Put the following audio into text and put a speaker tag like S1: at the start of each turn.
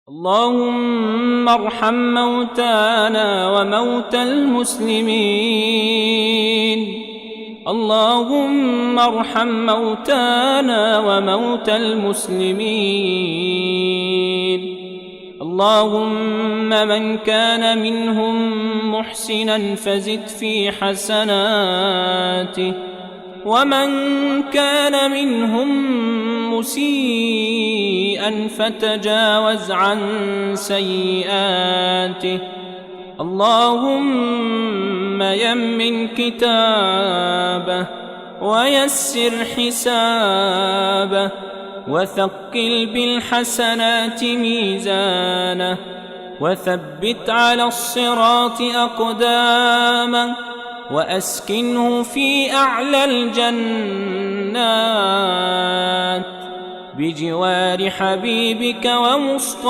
S1: اللهم ارحم موتانا وموتى المسلمين. اللهم ارحم موتانا وموتى المسلمين. اللهم من كان منهم محسنا فزد في حسناته، ومن كان منهم مسيئا فتجاوز عن سيئاته. اللهم يمن كتابه ويسر حسابه وثقل بالحسنات ميزانه، وثبت على الصراط أقدامه، وأسكنه في أعلى الجنات بجوار حبيبك ومصطفى